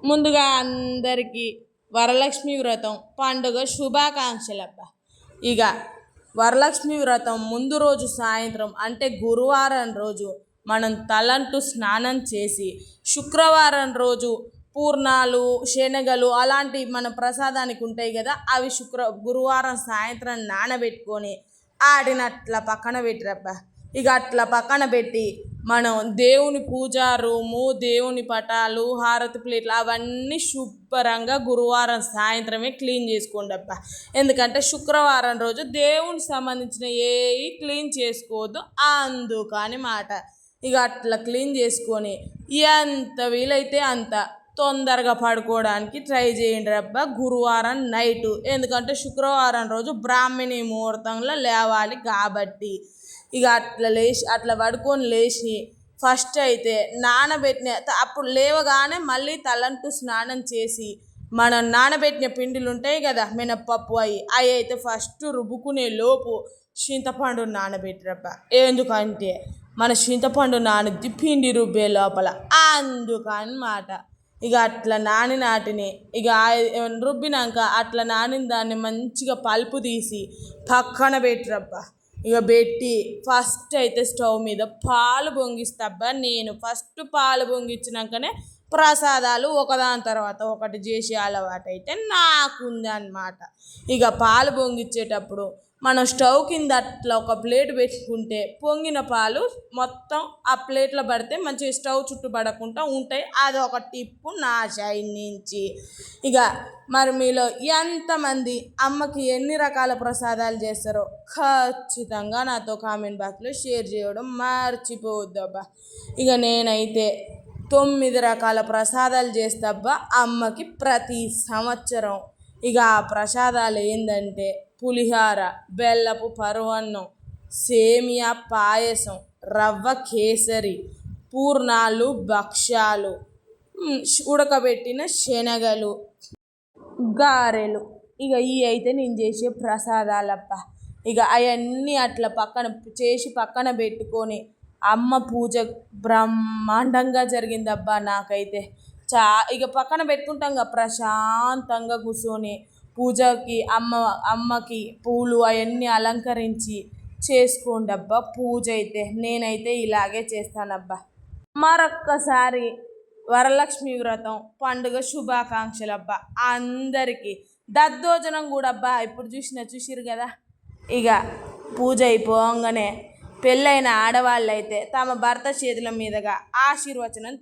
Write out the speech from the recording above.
ముందుగా అందరికీ వరలక్ష్మి వ్రతం పండుగ శుభాకాంక్షలబ్బా. ఇక వరలక్ష్మి వ్రతం ముందు రోజు సాయంత్రం అంటే గురువారం రోజు మనం తలంటు స్నానం చేసి శుక్రవారం రోజు పూర్ణాలు శనగలు అలాంటి మన ప్రసాదానికి ఉంటాయి కదా, అవి గురువారం సాయంత్రం నానబెట్టుకొని ఆడినట్ల పక్కన పెట్టిరబ్బా. ఇక అట్లా పక్కన పెట్టి మనం దేవుని పూజా రూము, దేవుని పటాలు, హారతి ప్లేట్లు అవన్నీ శుభ్రంగా గురువారం సాయంత్రమే క్లీన్ చేసుకోండి అబ్బా. ఎందుకంటే శుక్రవారం రోజు దేవునికి సంబంధించిన ఏవి క్లీన్ చేసుకోవద్దు, అందుకని మాట. ఇక అట్లా క్లీన్ చేసుకొని ఎంత వీలైతే అంత తొందరగా పడుకోవడానికి ట్రై చేయండి రబ్బా గురువారం నైటు. ఎందుకంటే శుక్రవారం రోజు బ్రాహ్మణి ముహూర్తంలో లేవాలి కాబట్టి. ఇక అట్లా పడుకొని లేచి ఫస్ట్ అయితే నానబెట్టిన అప్పుడు లేవగానే మళ్ళీ తలంటూ స్నానం చేసి మనం నానబెట్టిన పిండిలు ఉంటాయి కదా, మినప్పప్పు అవి అయితే ఫస్ట్ రుబ్బుకునే లోపు చింతపండు నానబెట్టిరబ్బా. ఎందుకంటే మన చింతపండు నానిద్ది పిండి రుబ్బే లోపల, అందుకనమాట. ఇక అట్లా నాటిని ఇక రుబ్బినాక అట్లా నానిన దాన్ని మంచిగా పలుపు తీసి పక్కన పెట్టిరబ్బా. ఇక పెట్టి ఫస్ట్ అయితే స్టవ్ మీద పాలు పొంగిస్తాబ్బా. నేను ఫస్ట్ పాలు పొంగించినాకనే ప్రసాదాలు ఒకదాని తర్వాత ఒకటి చేసే అలవాటు అయితే నాకుంది అన్నమాట. ఇక పాలు పొంగిచ్చేటప్పుడు మనం స్టవ్ కింద అట్లా ఒక ప్లేట్ పెట్టుకుంటే పొంగిన పాలు మొత్తం ఆ ప్లేట్లో పడితే మంచిగా స్టవ్ చుట్టూ పడకుండా ఉంటాయి. అది ఒక టిప్పు నా సైడ్ నుంచి. ఇక మరి మీలో ఎంతమంది అమ్మకి ఎన్ని రకాల ప్రసాదాలు చేస్తారో ఖచ్చితంగా నాతో కామెంట్ బాక్స్లో షేర్ చేయడం మర్చిపోవద్దబ్బా. ఇక నేనైతే 9 రకాల ప్రసాదాలు చేస్తాబ్బా అమ్మకి ప్రతి సంవత్సరం. ఇక ఆ ప్రసాదాలు ఏంటంటే పులిహార, బెల్లపు పరమాన్నం, సేమియా పాయసం, రవ్వ కేసరి, పూర్ణాలు, భక్ష్యాలు, ఉడకబెట్టిన శనగలు, గారెలు. ఇక ఇవి అయితే నేను చేసే ప్రసాదాలప్ప. ఇక అవన్నీ అట్లా పక్కన పెట్టుకొని అమ్మ పూజ బ్రహ్మాండంగా జరిగిందబ్బా నాకైతే. ఇక పక్కన పెట్టుకుంటాం కదా ప్రశాంతంగా కూర్చొని పూజకి అమ్మకి పూలు అవన్నీ అలంకరించి చేసుకోండి అబ్బా పూజ అయితే. నేనైతే ఇలాగే చేస్తానబ్బా. మరొక్కసారి వరలక్ష్మి వ్రతం పండుగ శుభాకాంక్షలు అబ్బా అందరికీ. దద్దోజనం కూడా అబ్బా ఇప్పుడు చూసిరు కదా. ఇక పూజ అయిపోగానే పెళ్ళైన ఆడవాళ్ళైతే తమ భర్త చేతుల మీదుగా ఆశీర్వచనం